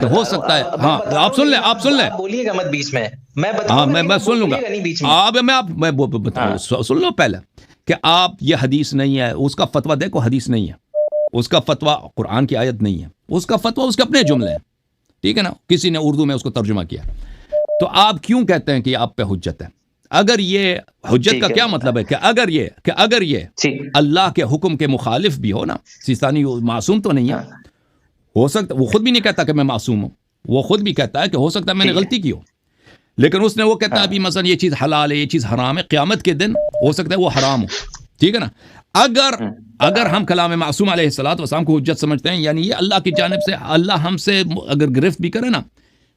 हो सकता है। हाँ आप सुन ले, आप सुन ले, बोलिएगा मत बीच में, मैं हाँ मैं सुन लूंगा। अब मैं सुन लो पहले कि आप ये हदीस नहीं है, उसका फतवा देखो, हदीस नहीं है उसका फतवा, कुरान की आयत नहीं है उसका फतवा, उसके अपने जुमले हैं, ठीक है ना, किसी ने उर्दू में उसको तर्जुमा किया। तो आप क्यों कहते हैं कि आप पे हुज्जत है? अगर ये हुज्जत का क्या मतलब है कि अगर ये अल्लाह के हुक्म के मुखालिफ भी हो ना, सिस्तानी मासूम तो नहीं है, हो सकता, वो खुद भी नहीं कहता कि मैं मासूम हूं, वो खुद भी कहता है कि हो सकता है मैंने गलती की हो, लेकिन उसने वो कहता है अभी मसलन ये चीज हलाल है, ये चीज हराम है, क़यामत के दिन हो सकता है वो हराम हो, ठीक है ना। अगर हम कलाम मासूम अलैहिस्सलातु वस्सलाम को हुज्जत समझते हैं, यानी ये अल्लाह की जानिब से, अल्लाह हमसे अगर गिरफ्त भी करे ना,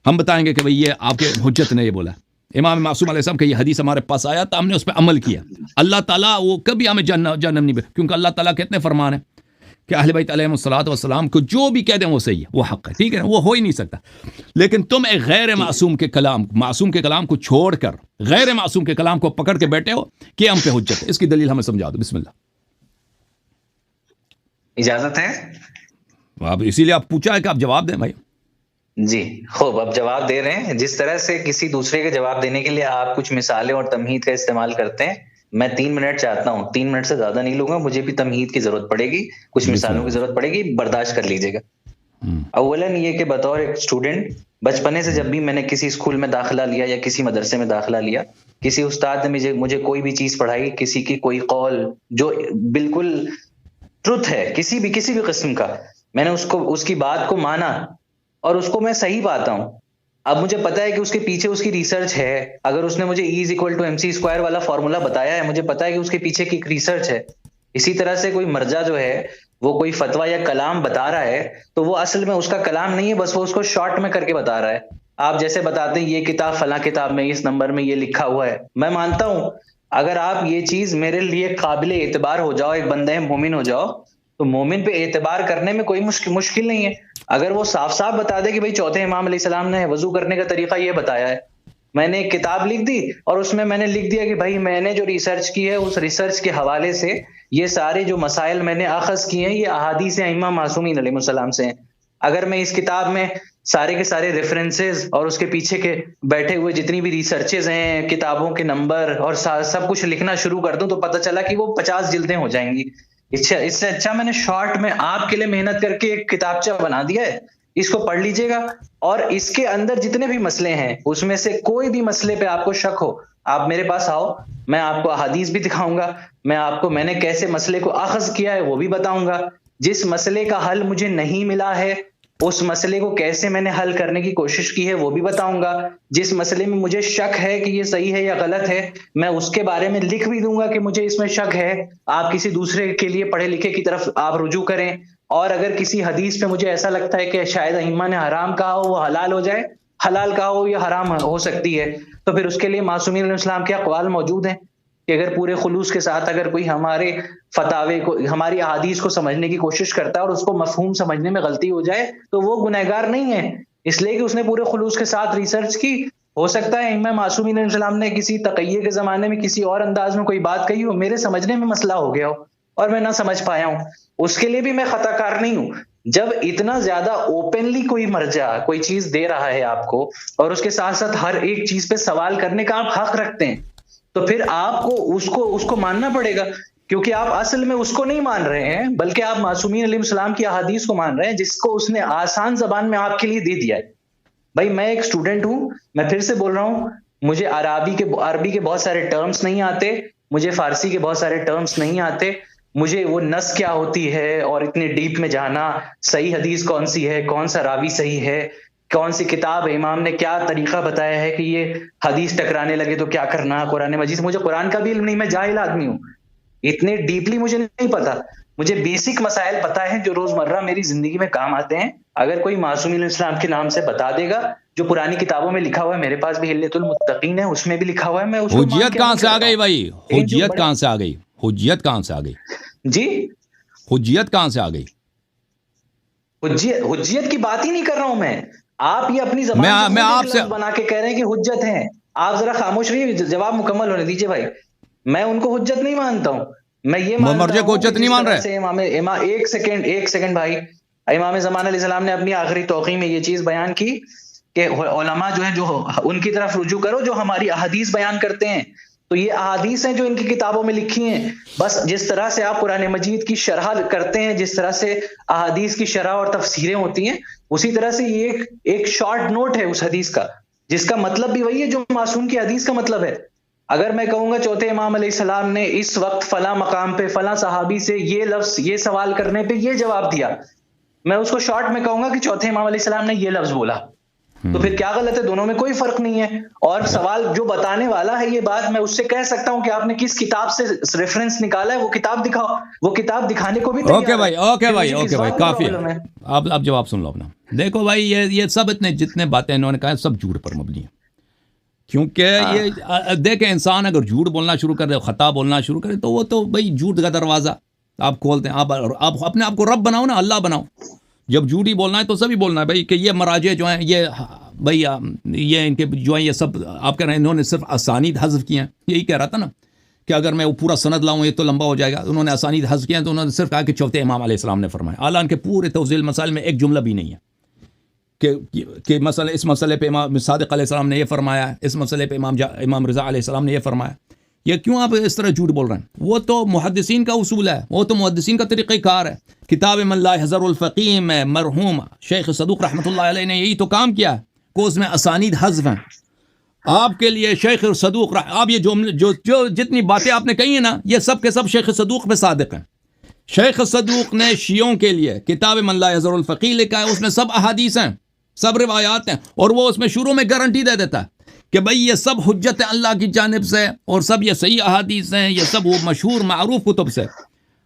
हम बताएंगे कि भाई ये आपके हुज्जत ने ये बोला, इमाम मासूम अलैहिस्सलाम का ये हदीस हमारे पास आया तो हमने उस पर अमल किया, अल्लाह ताला वो कभी हमें जन्नम नहीं, क्योंकि अल्लाह ताला कितने फरमान है कि अहले बैत अलैहिस्सलातु वस्सलाम को जो भी कह दें वो सही है, वो हक है, ठीक है ना, वो हो ही नहीं सकता। लेकिन तुम एक गैर मासूम के कलाम को छोड़कर गैर मासूम के कलाम को पकड़ के बैठे हो कि हम पे हुज्जत है। इसकी दलील हमें समझा दो, बिस्मिल्लाह। इजाजत है? अब इसीलिए आप पूछा है कि आप जवाब दें भाई। जी खूब, अब जवाब दे रहे हैं। जिस तरह से किसी दूसरे के जवाब देने के लिए आप कुछ मिसालें और तमहीद का इस्तेमाल करते हैं, मैं 3 मिनट चाहता हूँ, 3 मिनट से ज्यादा नहीं लूंगा, मुझे भी तमहीद की जरूरत पड़ेगी, कुछ मिसालों की जरूरत पड़ेगी, बर्दाश्त कर लीजिएगा। अव्वलन ये कि बतौर एक स्टूडेंट, बचपने से जब भी मैंने किसी स्कूल में दाखिला लिया या किसी मदरसे में दाखिला लिया, किसी उस्ताद ने मुझे कोई भी चीज पढ़ाई, किसी की कोई कौल जो बिल्कुल ट्रुथ है किसी भी किस्म का, मैंने उसकी बात को माना और उसको मैं सही पाता हूं। अब मुझे पता है कि उसके पीछे उसकी रिसर्च है। अगर उसने मुझे E=mc² वाला फॉर्मूला बताया है, मुझे पता है कि उसके पीछे की रिसर्च है। इसी तरह से कोई मर्जा जो है वो कोई फतवा या कलाम बता रहा है, तो वो असल में उसका कलाम नहीं है, बस वो उसको शॉर्ट में करके बता रहा है। आप जैसे बताते हैं ये किताब फला किताब में इस नंबर में ये लिखा हुआ है, मैं मानता हूं अगर आप ये चीज मेरे लिए काबिले एतबार हो जाओ, एक बंदे मोमिन हो जाओ, तो मोमिन पे एतबार करने में कोई मुश्किल नहीं है। अगर वो साफ साफ बता दे कि भाई चौथे इमाम अलैहिस्सलाम ने वजू करने का तरीका ये बताया है, मैंने एक किताब लिख दी और उसमें मैंने लिख दिया कि भाई मैंने जो रिसर्च की है उस रिसर्च के हवाले से ये सारे जो मसाइल मैंने अखज़ किए हैं ये अहादीस अइम्मा मासूमीन अलैहिस्सलाम से हैं। अगर मैं इस किताब में सारे के सारे रेफरेंसेस और उसके पीछे के बैठे हुए जितनी भी रिसर्चेज हैं, किताबों के नंबर और सब कुछ लिखना शुरू कर दूं, तो पता चला कि वो 50 जिल्दें हो जाएंगी। इससे अच्छा मैंने शॉर्ट में आपके लिए मेहनत करके एक किताबचा बना दिया है, इसको पढ़ लीजिएगा और इसके अंदर जितने भी मसले हैं उसमें से कोई भी मसले पे आपको शक हो, आप मेरे पास आओ, मैं आपको अहादीस भी दिखाऊंगा, मैं आपको मैंने कैसे मसले को अखज़ किया है वो भी बताऊंगा, जिस मसले का हल मुझे नहीं मिला है उस मसले को कैसे मैंने हल करने की कोशिश की है वो भी बताऊंगा, जिस मसले में मुझे शक है कि ये सही है या गलत है मैं उसके बारे में लिख भी दूंगा कि मुझे इसमें शक है, आप किसी दूसरे के लिए पढ़े लिखे की तरफ आप रुजू करें। और अगर किसी हदीस पे मुझे ऐसा लगता है कि शायद अइम्मा ने हराम कहा हो वो हलाल हो जाए, हलाल कहा हो या हराम हो सकती है, तो फिर उसके लिए मासूमीन अलैहिस्सलाम के अक़वाल मौजूद हैं कि अगर पूरे खुलूस के साथ अगर कोई हमारे फतावे को, हमारी अहादीस को समझने की कोशिश करता है और उसको मफहूम समझने में गलती हो जाए तो वो गुनहगार नहीं है, इसलिए कि उसने पूरे खुलूस के साथ रिसर्च की। हो सकता है इमाम मासूमीन अलैहिस्सलाम ने किसी तक़य्ये के जमाने में किसी और अंदाज में कोई बात कही हो, मेरे समझने में मसला हो गया हो और मैं ना समझ पाया हूं, उसके लिए भी मैं खताकार नहीं हूं। जब इतना ज्यादा ओपनली कोई मर्जा कोई चीज दे रहा है आपको और उसके साथ साथ हर एक चीज पे सवाल करने का आप हक रखते हैं, तो फिर आपको उसको मानना पड़ेगा, क्योंकि आप असल में उसको नहीं मान रहे हैं बल्कि आप मासूमीन अलैहिस्सलाम की अहादीस को मान रहे हैं जिसको उसने आसान जबान में आपके लिए दे दिया है। भाई मैं एक स्टूडेंट हूं, मैं फिर से बोल रहा हूं, मुझे अरबी के बहुत सारे टर्म्स नहीं आते, मुझे फारसी के बहुत सारे टर्म्स नहीं आते, मुझे वो नस क्या होती है और इतने डीप में जाना, सही हदीस कौन सी है, कौन सा रावी सही है, कौन सी किताब इमाम ने क्या तरीका बताया है कि ये हदीस टकराने लगे तो क्या करना है कुरान मजीद से, मुझे कुरान का भी इल्म नहीं, मैं जाहिल आदमी हूँ, इतने डीपली मुझे नहीं पता, मुझे बेसिक मसाइल पता है जो रोजमर्रा मेरी जिंदगी में काम आते हैं। अगर कोई मासूमीन अलैहिस्सलाम के नाम से बता देगा जो पुरानी किताबों में लिखा हुआ है, मेरे पास भी हिल्लतुल मुत्तकीन है उसमें भी लिखा हुआ है, मैं उसको हुज्जियत कहां से आ गई भाई, हुज्जियत कहां से आ गई, हुज्जियत कहां से आ गई जी, हुज्जियत कहां से आ गई? हुज्जियत की बात ही नहीं कर रहा हूं मैं, आप ये अपनी ज़बान मैं आपसे बना के कह रहे हैं कि हुज्जत है। आप जरा खामोश रहिए, जवाब मुकम्मल होने दीजिए भाई। मैं उनको हुज्जत नहीं मानता हूं, मैं ये मानता हूं को हुज्जत नहीं मान रहे। एक सेकंड भाई, इमाम ज़मान अलैहिस्सलाम ने अपनी आखिरी तौक़ी में ये चीज़ बयान की कि उलमा जो है, जो उनकी तरफ रुजू करो जो हमारी अहादीस बयान करते हैं। तो ये अहादीस हैं जो इनकी किताबों में लिखी हैं। बस जिस तरह से आप कुरान मजीद की शरह करते हैं, जिस तरह से अहादीस की शरह और तफसीरें होती हैं, उसी तरह से ये एक शॉर्ट नोट है उस हदीस का, जिसका मतलब भी वही है जो मासूम की हदीस का मतलब है। अगर मैं कहूंगा चौथे इमाम अलैहिस्सलाम ने इस वक्त फला मकाम पे फला सहाबी से ये लफ्ज, ये सवाल करने पे ये जवाब दिया, मैं उसको शॉर्ट में कहूंगा कि चौथे इमाम अलैहिस्सलाम ने ये लफ्ज बोला। तो फिर क्या गलत है? दोनों में कोई फर्क नहीं है। और सवाल जो बताने वाला है ये बात, मैं उससे कह सकता हूं कि आपने किस किताब से रेफरेंस निकाला है, वो किताब दिखाओ। वो किताब दिखाने को भी ओके भाई काफी है। आप जवाब सुन लो अपना। देखो भाई, ये सब इतने जितने बातें इन्होंने कहा सब झूठ पर मबनी है। क्योंकि ये देखें, इंसान अगर झूठ बोलना शुरू करे, खता बोलना शुरू करे, तो वो तो भाई झूठ का दरवाजा आप खोलते हैं। आप अपने आप को रब बनाओ ना, अल्लाह बनाओ। जब झूठ ही बोलना है तो सभी बोलना है भाई कि ये मराजे जो हैं, ये भाई ये इनके जो हैं, ये सब आप कह रहे हैं इन्होंने सिर्फ असानीद हज़फ किए हैं। यही कह रहा था ना कि अगर मैं वो पूरा सनद लाऊं ये तो लंबा हो जाएगा। उन्होंने असानीद हज़फ किए हैं, तो उन्होंने सिर्फ कहा कि चौथे इमाम अलैहिस्सलाम ने फरमाया। हालांकि के पूरे तवज़ील मसाइल में एक जुमला भी नहीं है कि मसला इस मसले पे इमाम सादिक अलैहिस्सलाम ने ये फरमाया, इस मसले पे इमाम रज़ा अलैहिस्सलाम ने ये फरमाया। ये क्यों आप इस तरह झूठ बोल रहे हैं? वो तो मुहद्दिसीन का उसूल है, वो तो मुहद्दिसीन का तरीक़ाकार है। किताब मन ला यहज़रुल फ़क़ीह में मरहूम शेख सदूक़ रहमतुल्लाह अलैह ने यही तो काम किया कि उसमें असानीद हज़्फ़ हैं। आपके लिए शेख सदूक़, आप ये जो जितनी बातें आपने कही हैं ना, ये सब के सब शेख सदूक़ पे सादिक़ हैं। शेख सदूक़ ने शियों के लिए किताब मन ला यहज़रुल फ़क़ीह लिखा है, उसमें सब अहादीस हैं, सब रिवायात हैं, और वो उसमें शुरू में गारंटी दे देता है कि भाई ये सब हुज्जत है अल्लाह की जानिब से, और सब ये सही अहादीस हैं, ये सब वो मशहूर मारूफ कुतुब से।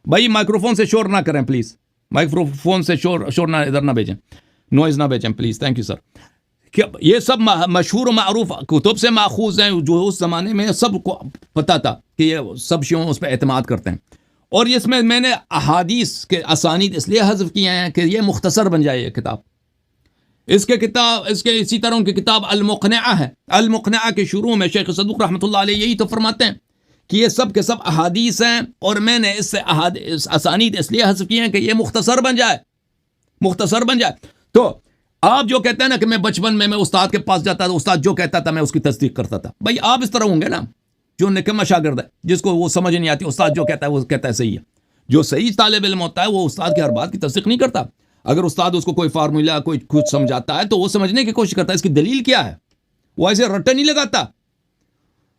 भाई माइक्रोफोन से शोर ना करें प्लीज़, माइक्रोफोन से शोर ना इधर ना भेजें, नॉइज़ ना भेजें प्लीज़, थैंक यू सर। कि ये सब मशहूर मारूफ कुतुब से माखूज हैं, जो उस ज़माने में सबको पता था कि ये सब शियों उस पर एतमाद करते हैं। और इसमें मैंने अहादीस के असानीद इसलिए हज़फ किए हैं कि ये मुख्तसर बन जाए ये किताब। इसके इसी तरह उनकी किताब अल-मुक़निआ है। अल-मुक़निआ के शुरू में शेख सदूक़ रहमतुल्लाह अलैह यही तो फरमाते हैं कि ये सब के सब अहादीस हैं, और मैंने इससे असानीद इसलिए हज़फ किए हैं कि ये मुख्तसर बन जाए, मुख्तसर बन जाए। तो आप जो कहते हैं ना कि मैं बचपन में मैं उस्ताद के पास जाता था, उस्ताद जो कहता था मैं उसकी तस्दीक करता था। भाई आप इस तरह होंगे ना, जो निकम्मा शागिर्द है, जिसको वो समझ नहीं आती, उस्ताद जो कहता है वो कहता है सही है। जो सही तालिब इल्म होता है वो उस्ताद की हर बात की तस्दीक नहीं करता। अगर उस्ताद उसको कोई फार्मूला कोई कुछ समझाता है तो वो समझने की कोशिश करता है इसकी दलील क्या है। वो ऐसे रट्टा नहीं लगाता,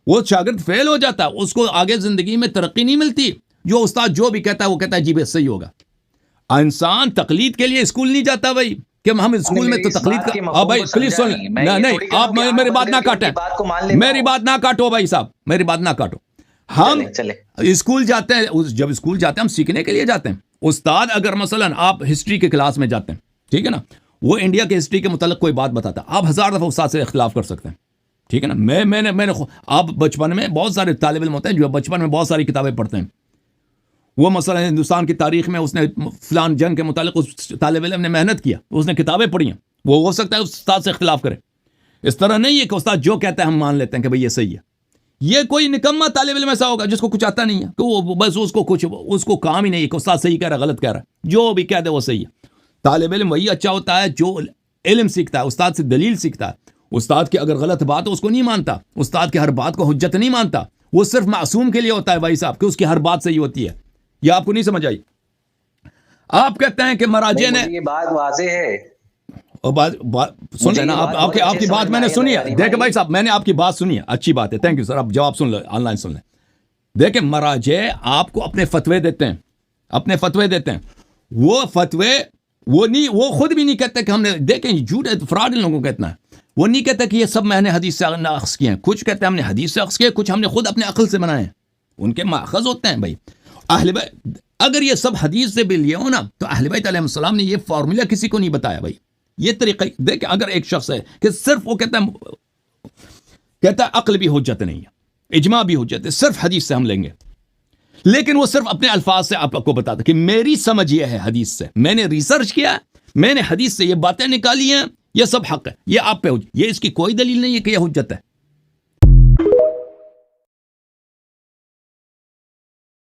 वो शागिर्द फेल हो जाता है, उसको आगे जिंदगी में तरक्की नहीं मिलती। जो उस्ताद जो भी कहता है वो कहता है जी बस सही होगा। इंसान तकलीद के लिए स्कूल नहीं जाता भाई, कि हम स्कूल में तो तकलीद का। भाई प्लीज सुन, नहीं आप मेरी बात ना काटें, मेरी बात ना काटो भाई साहब, मेरी बात ना काटो। हम स्कूल जाते हैं, जब स्कूल जाते हैं हम सीखने के लिए जाते हैं। उस्ताद अगर मसलन आप हिस्ट्री के क्लास में जाते हैं, ठीक है ना, वो इंडिया के हिस्ट्री के मुतालिक कोई बात बताता है, आप 1000 दफ़ा उस्ताद से इख्तिलाफ कर सकते हैं, ठीक है ना। मैंने आप बचपन में बहुत सारे तालिब इल्म होते हैं जो बचपन में बहुत सारी किताबें पढ़ते हैं। वो मसलन हिंदुस्तान की तारीख में उसने फलान जंग के मुतालिक उस तालिब इल्म ने मेहनत किया, उसने किताबें पढ़ी हैं, वो हो सकता है उस्ताद से इख्तिलाफ करे। इस तरह नहीं है कि उस्ताद जो कहता है हम मान लेते हैं कि भाई ये सही है। ये कोई निकम्मा तालिब इल्म ऐसा होगा जिसको कुछ आता नहीं है, कि वो बस उसको काम ही नहीं है कि उस्ताद सही कह रहा है गलत कह रहा है, जो भी कह दे वो सही है। तालिब इल्म वही अच्छा होता है जो इल्म सीखता है, उस्ताद से दलील सीखता है। उस्ताद की अगर गलत बात है उसको नहीं मानता, उस्ताद की हर बात को हुज्जत नहीं मानता। वो सिर्फ मासूम के लिए होता है भाई साहब कि उसकी हर बात सही होती है। यह आपको नहीं समझ आई? आप कहते हैं कि मराजे ने, ये बात वाज़ेह है और बात सुन लेना, आपकी बात मैंने सुनी है। देखे भाई साहब, मैंने आपकी बात सुनी है, अच्छी बात है, थैंक यू सर। आप जवाब सुन लो, ऑनलाइन सुन लें। देखे मराजे आपको अपने फतवे देते हैं, अपने फतवे देते हैं। वो फतवे वो खुद भी नहीं कहते कि हमने, देखें झूठ फ्रॉड इन लोगों को कहना है। वो नहीं कहते कि ये सब मैंने हदीस से अख्ज़ किए हैं, कुछ कहते हैं हमने हदीस से अख्ज़ किए, कुछ हमने खुद अपने अक्ल से बनाए हैं। उनके माखज़ होते हैं भाई। अहले बैत अगर ये सब हदीस से भी लिए हो ना, तो अहले बैत अलैहिस्सलाम ने ये फार्मूला किसी को नहीं बताया भाई। ये तरीका देख, अगर एक शख्स है कि सिर्फ वो कहता है अक्ल भी हुज्जत नहीं है, इजमा भी हुज्जत है, सिर्फ हदीस से हम लेंगे, लेकिन वो सिर्फ अपने अल्फाज से आपको बताता कि मेरी समझ ये है हदीस से, मैंने रिसर्च किया, मैंने हदीस से ये बातें निकाली हैं, ये सब हक है, ये आप पे ये इसकी कोई दलील नहीं है कि यह हुज्जत है।